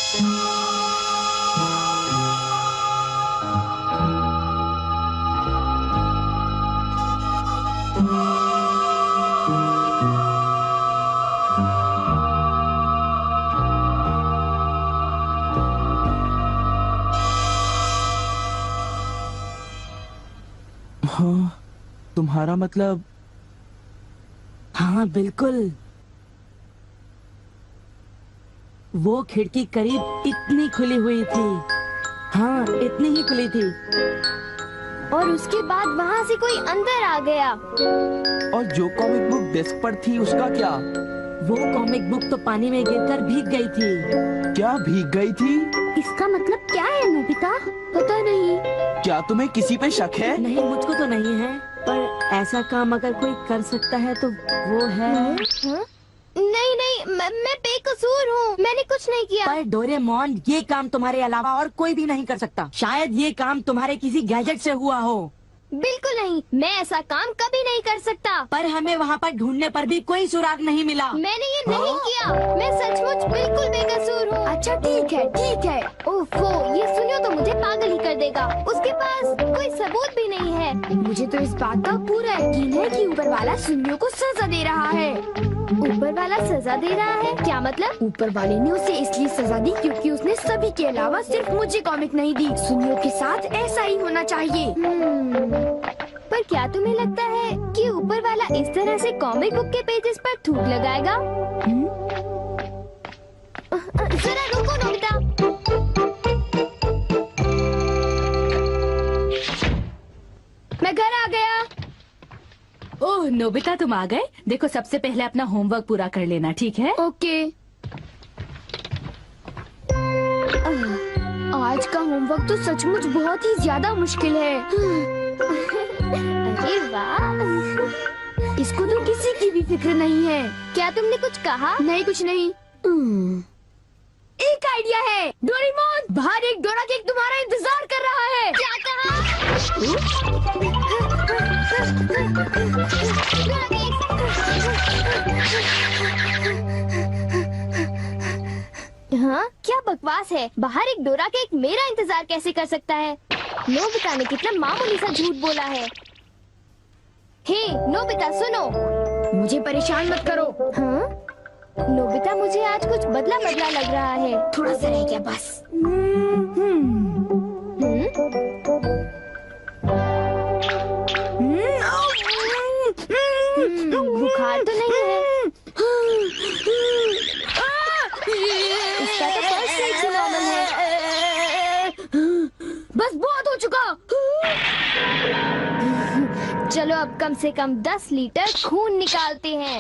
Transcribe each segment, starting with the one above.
हाँ, तुम्हारा मतलब? हाँ बिल्कुल, वो खिड़की करीब इतनी खुली हुई थी। हाँ, इतनी ही खुली थी। और उसके बाद वहाँ से कोई अंदर आ गया। और जो कॉमिक बुक डेस्क पर थी उसका क्या? वो कॉमिक बुक तो पानी में गिरकर भीग गई थी। क्या भीग गई थी? इसका मतलब क्या है नोबिता? पता नहीं। क्या तुम्हें किसी पे शक है? नहीं, मुझको तो नहीं है, पर ऐसा काम अगर कोई कर सकता है तो वो है। नहीं नहीं, मैं बेकसूर हूँ, मैंने कुछ नहीं किया। पर डोरेमोन, ये काम तुम्हारे अलावा और कोई भी नहीं कर सकता। शायद ये काम तुम्हारे किसी गैजेट से हुआ हो। बिल्कुल नहीं, मैं ऐसा काम कभी नहीं कर सकता। पर हमें वहाँ पर ढूंढने पर भी कोई सुराग नहीं मिला। मैंने ये नहीं किया, मैं सचमुच बिल्कुल बेकसूर हूँ। अच्छा ठीक है ठीक है। ओफो, ये सुनियो तो मुझे पागल ही कर देगा। उसके पास कोई सबूत भी नहीं है। मुझे तो इस बात का पूरा यकीन है कि ऊपर वाला सुनियो को सजा दे रहा है। ऊपर वाला सजा दे रहा है? क्या मतलब? ऊपर वाले ने उसे इसलिए सजा दी क्योंकि उसने सभी के अलावा सिर्फ मुझे कॉमिक नहीं दी। सुनियो के साथ ऐसा ही होना चाहिए। पर क्या तुम्हें लगता है कि ऊपर वाला इस तरह से कॉमिक बुक के पेजेस पर थूक लगाएगा? जरा रुको नोबिता। मैं घर आ गया। ओह नोबिता, तुम आ गए। देखो, सबसे पहले अपना होमवर्क पूरा कर लेना, ठीक है? ओके। आज का होमवर्क तो सचमुच बहुत ही ज्यादा मुश्किल है। अरे वाह, इसको तो किसी की भी फिक्र नहीं है। क्या तुमने कुछ कहा? नहीं, कुछ नहीं। एक आइडिया है। डोरेमोन, बाहर एक डोरा केक तुम्हारा इंतजार कर रहा है। क्या कहा? हाँ, क्या बकवास है। बाहर एक डोरा केक मेरा इंतजार कैसे कर सकता है? नोबिता ने कितना मामूली सा झूठ बोला है। हे नोबिता, सुनो। मुझे परेशान मत करो। हाँ? नोबिता, मुझे आज कुछ बदला बदला लग रहा है। थोड़ा सा रह गया बस। बुखार तो नहीं है? इसका तो पल्स रेट भी नॉर्मल है। बस बहुत हो चुका। चलो अब कम से कम 10 लीटर खून निकालते हैं।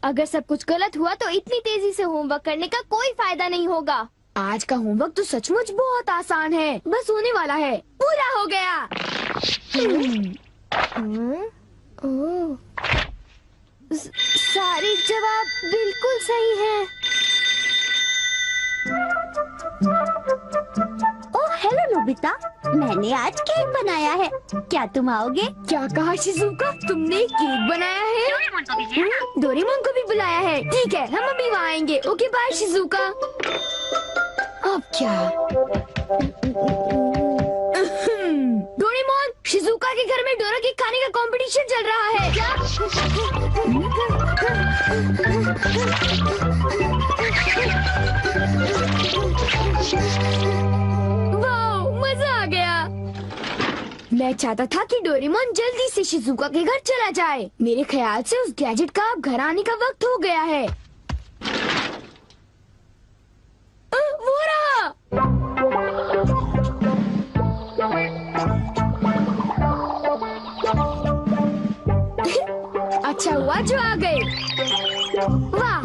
अगर सब कुछ गलत हुआ तो इतनी तेजी से होमवर्क करने का कोई फायदा नहीं होगा। आज का होमवर्क तो सचमुच बहुत आसान है, बस होने वाला है। पूरा हो गया। सारे जवाब बिल्कुल सही हैं। ओह हेलो नोबिता, मैंने आज केक बनाया है, क्या तुम आओगे? क्या कहा शिजुका, तुमने केक बनाया है? डोरेमोन को भी बुलाया है। ठीक है, हम अभी वहाँ आएंगे। Okay bye Shizuka. अब क्या? डोरेमोन, शिजुका के घर में डोरा केक खाने का कंपटीशन चल रहा है। क्या? वाह, मजा आ गया। मैं चाहता था कि डोरेमोन जल्दी से शिजुका के घर चला जाए। मेरे ख्याल से उस गैजेट का अब घर आने का वक्त हो गया है। वो रहा। अच्छा हुआ जो आ गए। वाह,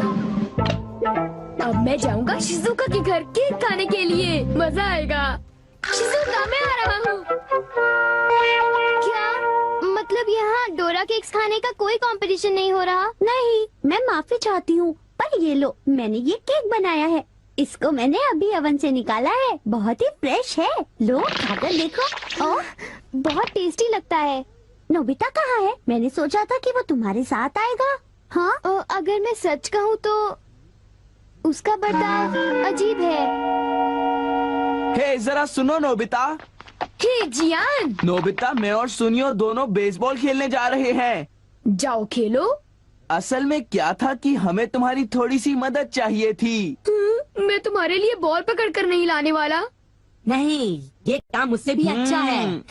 अब मैं जाऊंगा शिजुका के घर केक खाने के लिए। मजा आएगा। शिजुका, मैं आ रहा हूँ। क्या मतलब यहाँ डोरा केक्स खाने का कोई कंपटीशन नहीं हो रहा? नहीं, मैं माफी चाहती हूँ, पर ये लो, मैंने ये केक बनाया है। इसको मैंने अभी ओवन से निकाला है, बहुत ही फ्रेश है। लो खाकर देखो। ओह, बहुत टेस्टी लगता है। नोबिता कहाँ है? मैंने सोचा था कि वो तुम्हारे साथ आएगा। हाँ? अगर मैं सच कहूँ तो उसका बर्ताव अजीब है। हे जरा सुनो नोबिता। हे जियान, नोबिता, मैं और सुनियो दोनों बेसबॉल खेलने जा रहे हैं। जाओ खेलो। असल में क्या था कि हमें तुम्हारी थोड़ी सी मदद चाहिए थी। मैं तुम्हारे लिए बॉल पकड़ कर नहीं लाने वाला। नहीं, ये काम मुझसे भी अच्छा है।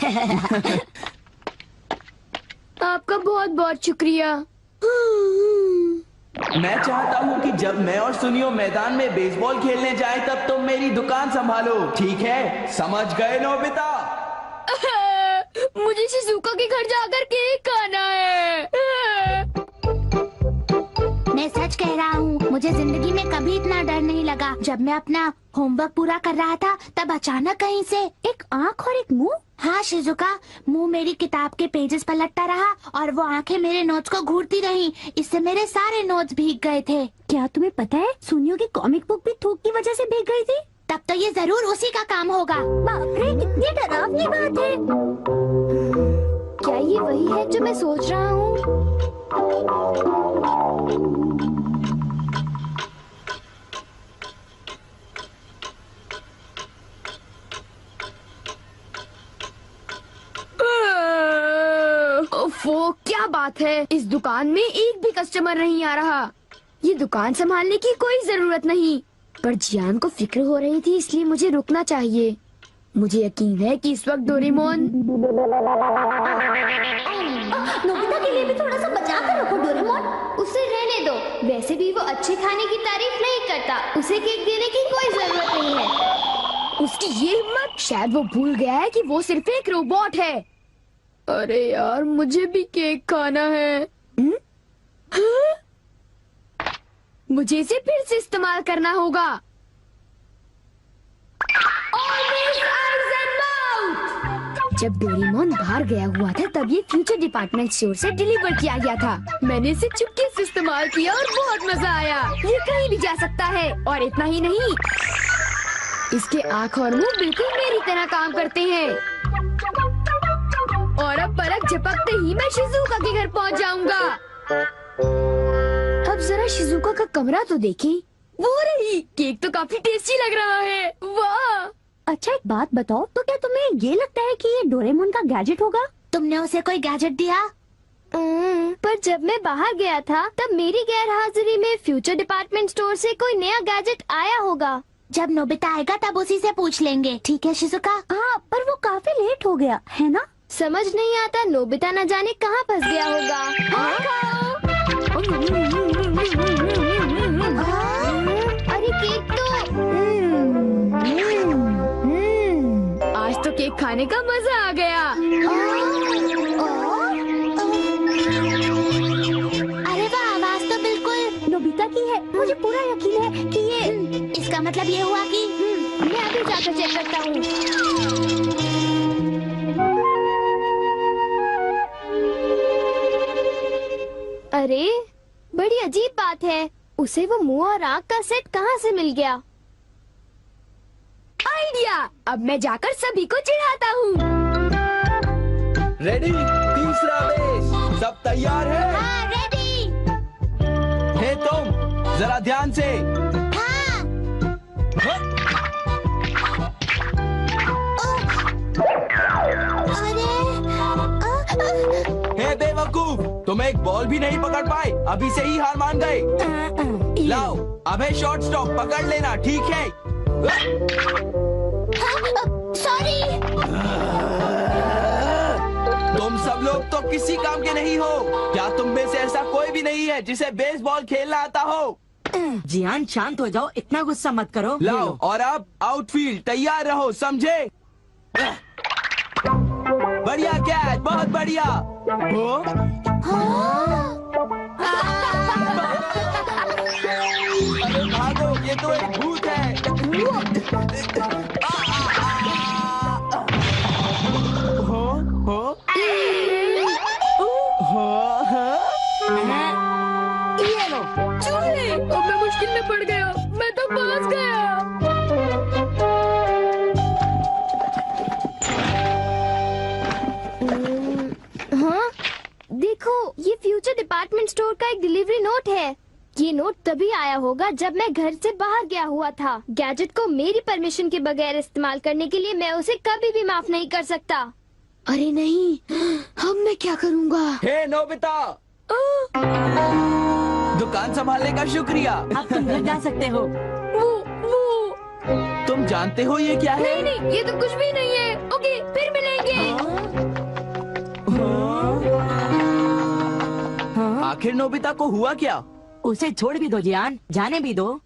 आपका बहुत बहुत शुक्रिया। मैं चाहता हूँ कि जब मैं और सुनियो मैदान में बेसबॉल खेलने जाए तब तुम मेरी दुकान संभालो, ठीक है? समझ गए नोबिता? मुझे शिजुका के घर जाकर केक खाना है। मैं सच कह रहा हूँ, मुझे जिंदगी में कभी इतना डर नहीं लगा। जब मैं अपना होमवर्क पूरा कर रहा था तब अचानक कहीं से एक आँख और एक मुंह। हाँ शिजुका, मुंह मेरी किताब के पेजेस पलटता रहा और वो आंखें मेरे नोट्स को घूरती रहीं। इससे मेरे सारे नोट्स भीग गए थे। क्या तुम्हें पता है, सुनियो की कॉमिक बुक भी थूक की वजह से भीग गई थी? तब तो ये जरूर उसी का काम होगा। बाप रे, कितनी डरावनी बात है। क्या ये वही है जो मैं सोच रहा हूँ? ओफो, क्या बात है, इस दुकान में एक भी कस्टमर नहीं आ रहा। ये दुकान संभालने की कोई जरूरत नहीं, पर जियान को फिक्र हो रही थी, इसलिए मुझे रुकना चाहिए। मुझे यकीन है कि इस वक्त डोरेमोन। नोबिता के लिए भी थोड़ा सा बचा कर रखो डोरेमोन। उसे रहने दो, वैसे भी वो अच्छे खाने की तारीफ नहीं करता। उसे केक देने की कोई जरूरत नहीं है। उसकी ये हिम्मत, शायद वो भूल गया है कि वो सिर्फ एक रोबोट है। अरे यार, मुझे भी केक खाना है। हाँ? मुझे इसे फिर से इस्तेमाल करना होगा। जब डोरेमोन बाहर गया हुआ था तब ये फ्यूचर डिपार्टमेंट स्टोर से डिलीवर किया गया था। मैंने इसे चुपके से इस्तेमाल किया और बहुत मजा आया। ये कहीं भी जा सकता है, और इतना ही नहीं, इसके आँख और मुंह बिल्कुल मेरी तरह काम करते हैं। और अब पलक झपकते ही मैं शिजुका के घर पहुंच जाऊंगा। अब जरा शिजुका का कमरा तो देखें। वो रही, केक तो काफी टेस्टी लग रहा है। वाह! अच्छा एक बात बताओ, तो क्या तुम्हें ये लगता है कि ये डोरेमोन का गैजेट होगा? तुमने उसे कोई गैजेट दिया? पर जब मैं बाहर गया था तब मेरी गैर हाजिरी में फ्यूचर डिपार्टमेंट स्टोर से कोई नया गैजेट आया होगा। जब नोबिता आएगा तब उसी से पूछ लेंगे, ठीक है शिजुका? हाँ, पर वो काफी लेट हो गया है ना? समझ नहीं आता नोबिता न जाने कहाँ फंस गया होगा। अरे केक तो आज तो केक खाने का मजा आ गया। अरे वाह, आवाज तो बिल्कुल नोबिता की है। मुझे पूरा यकीन है कि ये, इसका मतलब ये हुआ कि मैं अभी जाकर चेक करता हूँ। अरे बड़ी अजीब बात है, उसे वो मुंह और आँख का सेट कहाँ से मिल गया? आइडिया! अब मैं जाकर सभी को चिढ़ाता हूँ। रेडी? तीसरा बेस, सब तैयार है? हाँ, रेडी। हे तुम, जरा ध्यान से। हे बेवकूफ, तुम एक बॉल भी नहीं पकड़ पाए, अभी से ही हार मान गए। लाओ, अबे शॉर्ट स्टॉप पकड़ लेना, ठीक है? सॉरी। तुम सब लोग तो किसी काम के नहीं हो। क्या तुम में से ऐसा कोई भी नहीं है जिसे बेसबॉल खेलना आता हो? जियान शांत हो जाओ, इतना गुस्सा मत करो। लाओ, और अब आउटफील्ड तैयार रहो, समझे? बढ़िया कैच, बहुत बढ़िया। अरे भागो, ये तो एक भूत है। ये लो। चूहे! अब मैं मुश्किल में पड़ गया, मैं तो फंस गया। हाँ, देखो ये फ्यूचर डिपार्टमेंट डिपार्टमेंट स्टोर का एक डिलीवरी नोट है। ये नोट तभी आया होगा जब मैं घर से बाहर गया हुआ था। गैजेट को मेरी परमिशन के बगैर इस्तेमाल करने के लिए मैं उसे कभी भी माफ नहीं कर सकता। अरे नहीं, अब मैं क्या करूँगा? हे नोबिता, दुकान संभालने का शुक्रिया। अब तुम घर जा सकते हो। वो तुम जानते हो ये क्या है? नहीं, ये तो कुछ भी नहीं है। ओके, फिर मिलेंगे। आखिर नोबिता को हुआ क्या? उसे छोड़ भी दो जियान, जाने भी दो।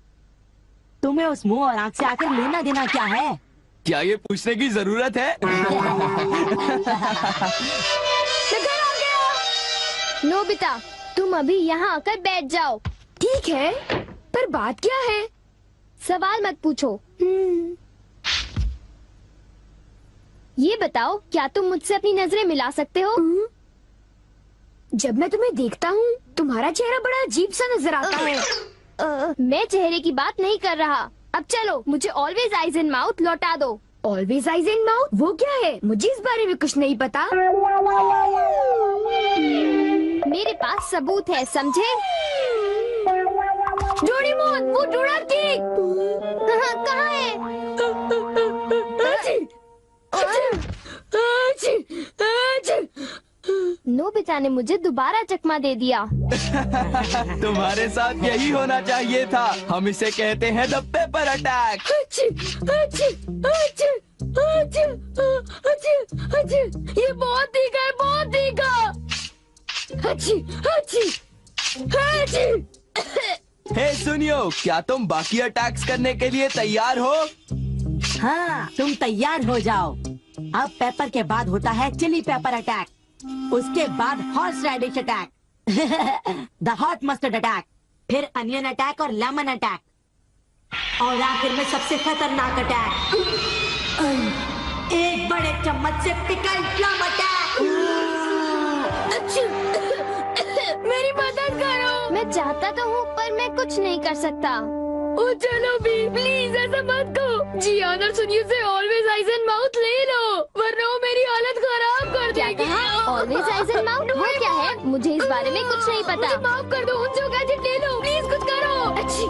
तुम्हें उस मुंह और आंख से आकर लेना देना क्या है? क्या ये पूछने की जरूरत है? मैं घर आ गया। नोबिता, तुम अभी यहाँ आकर बैठ जाओ। ठीक है, पर बात क्या है? सवाल मत पूछो। ये बताओ, क्या तुम मुझसे अपनी नजरें मिला सकते हो? जब मैं तुम्हें देखता हूँ, तुम्हारा चेहरा बड़ा अजीब सा नजर आता है। मैं चेहरे की बात नहीं कर रहा। अब चलो, मुझे ऑलवेज आइज इन माउथ लौटा दो। Always eyes in mouth? वो क्या है? मुझे इस बारे में कुछ नहीं पता। मेरे पास सबूत है, समझे? डोरेमोन, वो डोरा केक कहाँ है? नोबिता ने मुझे दोबारा चकमा दे दिया। तुम्हारे साथ यही होना चाहिए था। हम इसे कहते हैं द पेपर अटैक। ये बहुत तीखा है, बहुत तीखा। हे सुनियो, क्या तुम बाकी अटैक्स करने के लिए तैयार हो? हाँ, तुम तैयार हो जाओ। अब पेपर के बाद होता है चिली पेपर अटैक, उसके बाद horseradish attack, the hot mustard attack, फिर अनियन अटैक और लेमन अटैक, और आखिर में सबसे खतरनाक अटैक, एक बड़े चम्मच से पिकल प्लम अटैक। मेरी मदद करो। मैं चाहता तो हूँ, पर मैं कुछ नहीं कर सकता। ओ चलो भी, प्लीज ऐसा मत करो। जी और सुनिए से ऑलवेज आइज एंड माउथ ले लो, वरना वो मेरी हालत खराब कर देगी। ऑलवेज आइज एंड माउथ वो क्या है? मुझे इस बारे में कुछ नहीं पता। मुझे माफ कर दो, उनसे गैजेट ले लो, प्लीज कुछ करो। अच्छी